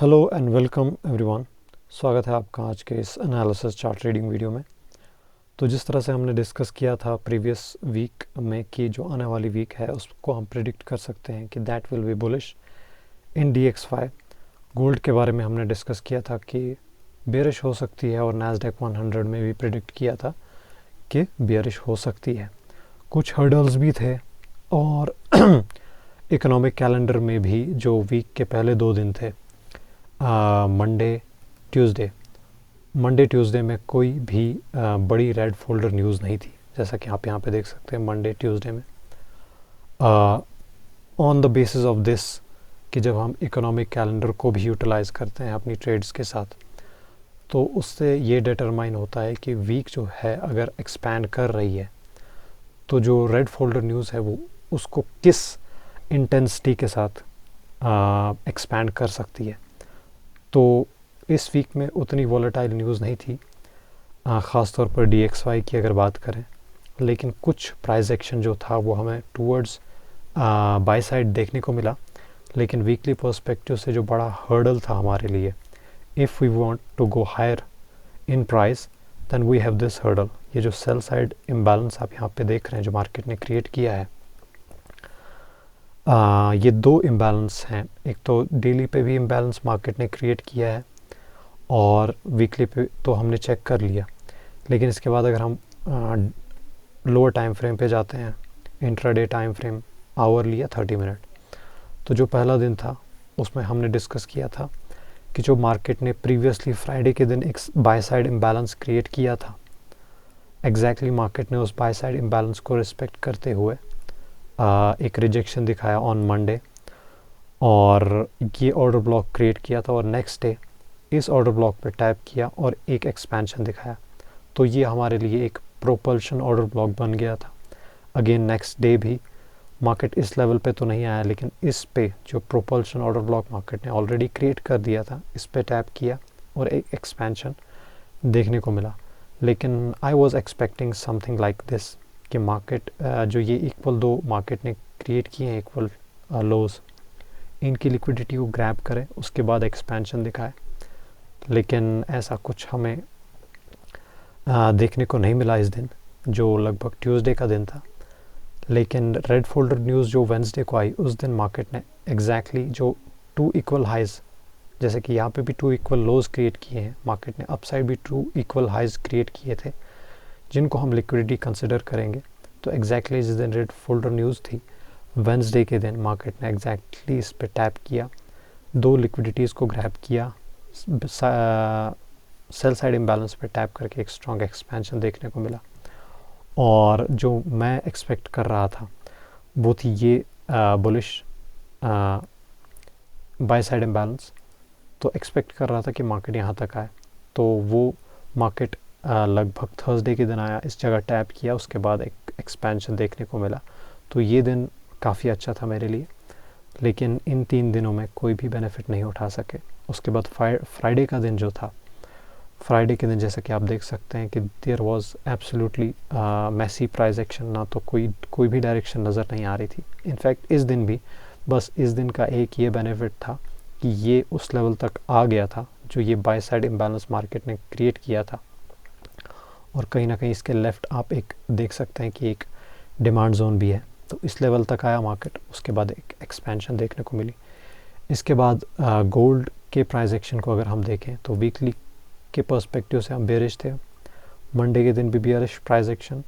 Hello and welcome everyone. स्वागत है आपका आज के इस एनालिसिस चार्ट रीडिंग वीडियो में। तो जिस तरह से हमने डिस्कस किया था प्रीवियस वीक में कि जो आने वाली वीक है उसको हम प्रिडिक्ट कर सकते हैं कि that will be bullish in DXY। Gold के बारे में हमने डिस्कस किया था कि बेरिश हो सकती है और नैस्डैक 100 में भी प्रिडिक्ट किया था कि बेरिश हो सकती है। कुछ हर्डल्स भी थे और इकोनॉमिक कैलेंडर में भी जो वीक के पहले 2 दिन थे, मंडे ट्यूसडे में कोई भी बड़ी रेड फोल्डर न्यूज़ नहीं थी, जैसा कि आप यहाँ पे देख सकते हैं। मंडे ट्यूसडे में on the basis of this कि जब हम इकोनॉमिक कैलेंडर को भी यूटिलाइज़ करते हैं अपनी ट्रेड्स के साथ, तो उससे ये डिटरमाइन होता है कि वीक जो है अगर एक्सपैंड कर रही है तो जो रेड फोल्डर न्यूज़ है वो उसको किस इंटेंसिटी के साथ एक्सपैंड कर सकती है। तो इस वीक में उतनी वॉलेटाइल न्यूज़ नहीं थी, ख़ास तौर पर DXY की अगर बात करें, लेकिन कुछ प्राइस एक्शन जो था वो हमें टूवर्ड्स बाय साइड देखने को मिला। लेकिन वीकली पर्सपेक्टिव से जो बड़ा हर्डल था हमारे लिए, if we want to go higher in price then we have this hurdle. ये जो सेल साइड इम्बैलेंस आप यहाँ पे देख रहे हैं जो मार्केट ने क्रिएट किया है, ये 2 इम्बैलेंस हैं। एक तो डेली पे भी इम्बैलेंस मार्केट ने क्रिएट किया है और वीकली पे तो हमने चेक कर लिया। लेकिन इसके बाद अगर हम लोअर टाइम फ्रेम पे जाते हैं, इंट्राडे टाइम फ्रेम, आवरली या 30 मिनट, तो जो पहला दिन था उसमें हमने डिस्कस किया था कि जो मार्केट ने प्रीवियसली फ्राइडे के दिन एक बाय साइड इम्बैलेंस क्रिएट किया था, एग्जैक्टली मार्केट ने उस बाय साइड इम्बैलेंस को रिस्पेक्ट करते हुए एक रिजेक्शन दिखाया ऑन मंडे और ये ऑर्डर ब्लॉक क्रिएट किया था और नेक्स्ट डे इस ऑर्डर ब्लॉक पे टैप किया और एक एक्सपेंशन दिखाया। तो ये हमारे लिए एक प्रोपल्शन ऑर्डर ब्लॉक बन गया था। अगेन नेक्स्ट डे भी मार्केट इस लेवल पे तो नहीं आया, लेकिन इस पे जो प्रोपल्शन ऑर्डर ब्लॉक मार्केट ने ऑलरेडी क्रिएट कर दिया था, इस पे टैप किया और एक एक्सपेंशन देखने को मिला। लेकिन I was expecting something like this कि मार्केट जो ये इक्वल 2 मार्केट ने क्रिएट किए हैं इक्वल लोज, इनकी लिक्विडिटी को ग्रैब करें, उसके बाद एक्सपेंशन दिखाए। लेकिन ऐसा कुछ हमें देखने को नहीं मिला इस दिन, जो लगभग ट्यूसडे का दिन था। लेकिन रेड फोल्डर न्यूज़ जो वेंसडे को आई, उस दिन मार्केट ने एग्जैक्टली जो 2 इक्वल हाइज, जैसे कि यहाँ पे भी 2 इक्वल लोज क्रिएट किए हैं, मार्केट ने अपसाइड भी 2 इक्वल हाइज क्रिएट किए थे जिनको हम लिक्विडिटी कंसिडर करेंगे। तो एग्जैक्टली जिस दिन रेड फोल्डर न्यूज़ थी वेंसडे के दिन मार्केट ने एग्जैक्टली इस पे टैप किया, 2 लिक्विडिटीज़ को ग्रैब किया, सेल साइड इम्बैलेंस पे टैप करके एक स्ट्रॉन्ग एक्सपेंशन देखने को मिला। और जो मैं एक्सपेक्ट कर रहा था वो थी ये बुलिश बाय साइड इम्बैलेंस। तो एक्सपेक्ट कर रहा था कि मार्केट यहाँ तक आए, तो वो मार्केट लगभग थर्सडे के दिन आया, इस जगह टैप किया, उसके बाद एक एक्सपेंशन देखने को मिला। तो ये दिन काफ़ी अच्छा था मेरे लिए, लेकिन इन 3 दिनों में कोई भी बेनिफिट नहीं उठा सके। उसके बाद फ्राइडे का दिन जो था, फ्राइडे के दिन जैसा कि आप देख सकते हैं कि there was absolutely messy price action, ना तो कोई भी डायरेक्शन नज़र नहीं आ रही थी। इनफैक्ट इस दिन भी बस इस दिन का एक ये बेनिफिट था कि ये उस लेवल तक आ गया था जो ये बाय साइड इम्बैलेंस मार्केट ने क्रिएट किया था, और कहीं ना कहीं इसके लेफ़्ट आप एक देख सकते हैं कि एक डिमांड जोन भी है। तो इस लेवल तक आया मार्केट, उसके बाद एक एक्सपेंशन देखने को मिली। इसके बाद गोल्ड के प्राइस एक्शन को अगर हम देखें तो वीकली के पर्सपेक्टिव से हम बेरिश थे। मंडे के दिन भी बेरिश प्राइस एक्शन,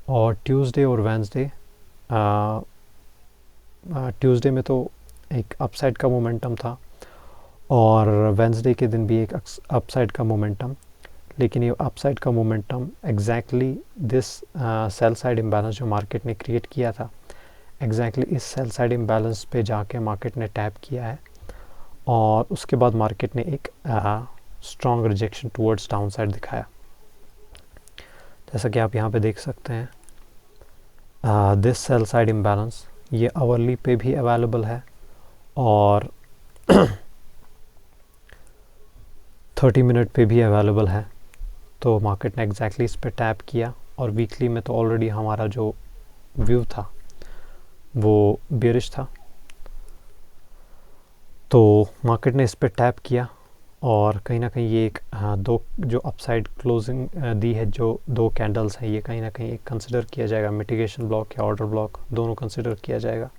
और ट्यूसडे और वेंसडे, ट्यूसडे में तो एक अपसाइड का मोमेंटम था और वेंसडे के दिन भी एक अपसाइड का मोमेंटम। लेकिन ये अपसाइड का momentum exactly this sell side imbalance जो मार्केट ने क्रिएट किया था, एग्जैक्टली इस सेल साइड इम्बैलेंस पे जाके मार्केट ने टैप किया है और उसके बाद मार्केट ने एक strong rejection towards down side दिखाया, जैसा कि आप यहाँ पे देख सकते हैं। दिस सेल साइड इम्बैलेंस ये आवरली पे भी अवेलेबल है और 30 मिनट पे भी अवेलेबल है। तो मार्केट ने एग्जैक्टली इस पे टैप किया और वीकली में तो ऑलरेडी हमारा जो व्यू था वो बेरिश था। तो मार्केट ने इस पे टैप किया और कहीं ना कहीं ये एक दो जो अपसाइड क्लोजिंग दी है, जो दो कैंडल्स हैं, ये कहीं ना कहीं एक कंसिडर किया जाएगा मिटिगेशन ब्लॉक या ऑर्डर ब्लॉक, दोनों कंसिडर किया जाएगा।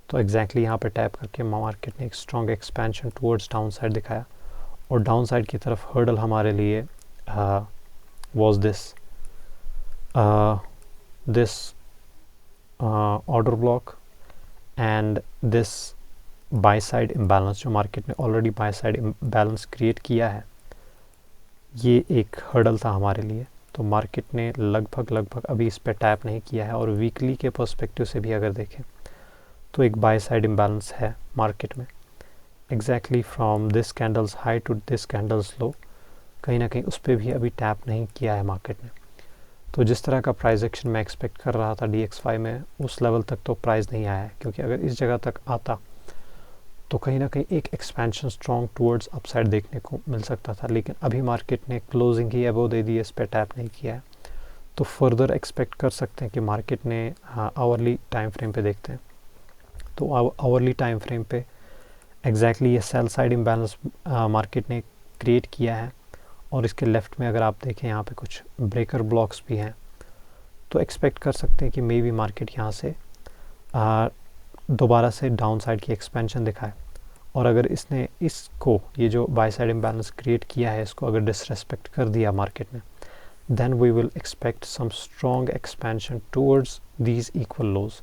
तो एग्जैक्टली यहाँ पे टैप करके मार्केट ने एक strong expansion towards down side दिखाया और डाउन साइड की तरफ हर्डल हमारे लिए was this order block and this by side imbalance, जो मार्केट ने already bye side imbalance create किया है, ये एक हर्डल था हमारे लिए। तो मार्केट ने लगभग अभी इस पे टैप नहीं किया है और वीकली के पर्सपेक्टिव से भी अगर देखें तो एक बाय साइड इम्बैलेंस है मार्केट में। Exactly from this candle's high to this candle's low, कहीं ना कहीं उस पर भी अभी टैप नहीं किया है मार्केट ने। तो जिस तरह का प्राइस एक्शन मैं एक्सपेक्ट कर रहा था DXY में, उस लेवल तक तो प्राइस नहीं आया है, क्योंकि अगर इस जगह तक आता तो कहीं ना कहीं एक एक्सपेंशन स्ट्रॉन्ग टुवर्ड्स अपसाइड देखने को मिल सकता था। लेकिन अभी मार्केट ने क्लोजिंग ही अबव दे दी है, इस पर टैप नहीं किया है। तो फर्दर एक्सपेक्ट कर सकते हैं कि मार्केट ने आवरली टाइम फ्रेम पे देखते हैं, तो आवरली टाइम फ्रेम पे एग्जैक्टली ये सेल साइड इम्बैलेंस मार्केट ने क्रिएट किया है। और इसके लेफ़्ट में अगर आप देखें, यहाँ पे कुछ ब्रेकर ब्लॉक्स भी हैं, तो एक्सपेक्ट कर सकते हैं कि मे बी मार्केट यहाँ से दोबारा से डाउन साइड की एक्सपेंशन दिखाए। और अगर इसने इसको, ये जो बाय साइड इम्बैलेंस क्रिएट किया है, इसको अगर डिसरेस्पेक्ट कर दिया मार्केट ने, then we will expect some strong expansion towards these equal lows.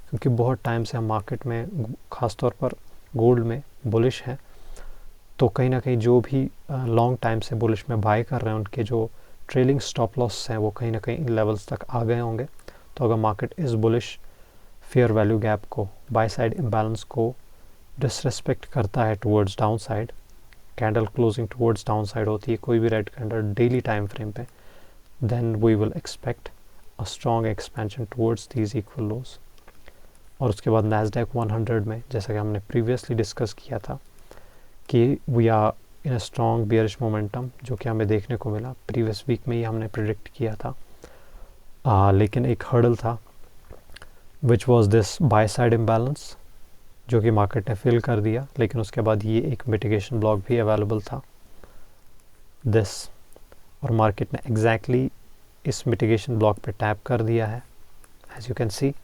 क्योंकि बहुत टाइम से हम मार्केट में, ख़ासतौर पर गोल्ड में बुलिश हैं, तो कहीं ना कहीं जो भी लॉन्ग टाइम से बुलिश में बाय कर रहे हैं, उनके जो ट्रेलिंग स्टॉप लॉस हैं वो कहीं ना कहीं इन लेवल्स तक आ गए होंगे। तो अगर मार्केट इस बुलिश फेयर वैल्यू गैप को, बाय साइड इम्बैलेंस को डिसरेस्पेक्ट करता है towards down side, candle closing towards down side होती है कोई भी red candle daily time frame पे, then we will expect a strong expansion towards these equal lows. और उसके बाद नैस्डैक 100 में, जैसा कि हमने प्रीवियसली डिस्कस किया था कि we are in a strong bearish momentum, जो कि हमें देखने को मिला। प्रीवियस वीक में ही हमने प्रिडिक्ट किया था, लेकिन एक हर्डल था which was this by side imbalance, जो कि मार्केट ने फिल कर दिया। लेकिन उसके बाद ये एक मिटिगेशन ब्लॉक भी अवेलेबल था दिस, और मार्केट ने एग्जैक्टली इस मिटिगेशन ब्लॉक पे टैप कर दिया है, एज यू कैन सी।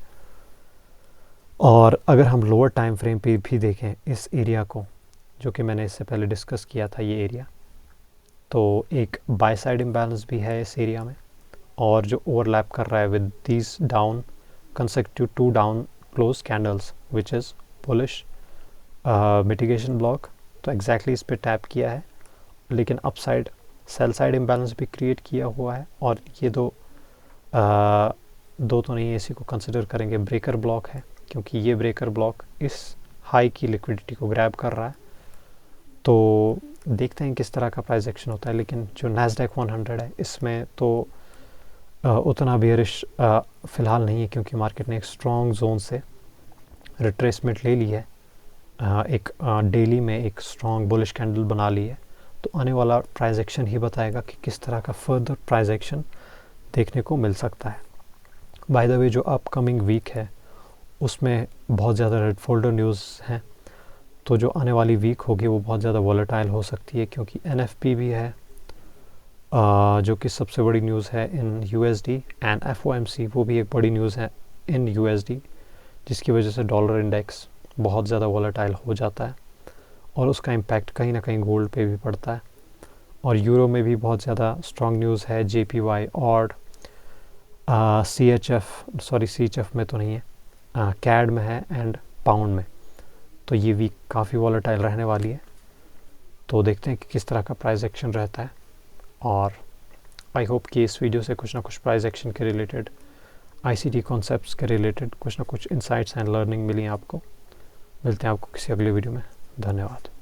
और अगर हम लोअर टाइम फ्रेम पे भी देखें इस एरिया को, जो कि मैंने इससे पहले डिस्कस किया था, ये एरिया, तो एक बाय साइड इम्बैलेंस भी है इस एरिया में, और जो ओवरलैप कर रहा है with these down consecutive 2 down close candles which is bullish mitigation block. तो एग्जैक्टली इस पे टैप किया है, लेकिन अपसाइड सेल साइड इम्बैलेंस भी क्रिएट किया हुआ है। और ये दो तो नहीं है, इसी को कंसिडर करेंगे ब्रेकर ब्लॉक है, क्योंकि ये ब्रेकर ब्लॉक इस हाई की लिक्विडिटी को ग्रैब कर रहा है। तो देखते हैं किस तरह का प्राइस एक्शन होता है। लेकिन जो नैस्डैक 100 है, इसमें तो उतना बेयरिश फ़िलहाल नहीं है, क्योंकि मार्केट ने एक स्ट्रॉन्ग जोन से रिट्रेसमेंट ले ली है, एक डेली में एक स्ट्रॉन्ग बुलिश कैंडल बना ली है। तो आने वाला प्राइस एक्शन ही बताएगा कि किस तरह का फर्दर प्राइस एक्शन देखने को मिल सकता है। बाय द वे, जो अपकमिंग वीक है उसमें बहुत ज़्यादा रेड फोल्डर न्यूज़ हैं, तो जो आने वाली वीक होगी वो बहुत ज़्यादा वॉलेटाइल हो सकती है, क्योंकि NFP भी है, जो कि सबसे बड़ी न्यूज़ है इन USD, एंड FOMC वो भी एक बड़ी न्यूज़ है इन USD, जिसकी वजह से डॉलर इंडेक्स बहुत ज़्यादा वॉलेटाइल हो जाता है और उसका इम्पैक्ट कहीं ना कहीं गोल्ड पे भी पड़ता है। और यूरो में भी बहुत ज़्यादा स्ट्रॉन्ग न्यूज़ है, JPY और CHF में तो नहीं है, CAD में है एंड पाउंड में। तो ये वीक काफ़ी वॉलेटाइल रहने वाली है। तो देखते हैं कि किस तरह का प्राइस एक्शन रहता है। और आई होप कि इस वीडियो से कुछ ना कुछ प्राइस एक्शन के रिलेटेड, ICT कॉन्सेप्ट्स के रिलेटेड कुछ ना कुछ इंसाइट्स एंड लर्निंग मिली आपको। मिलते हैं आपको किसी अगले वीडियो में। धन्यवाद।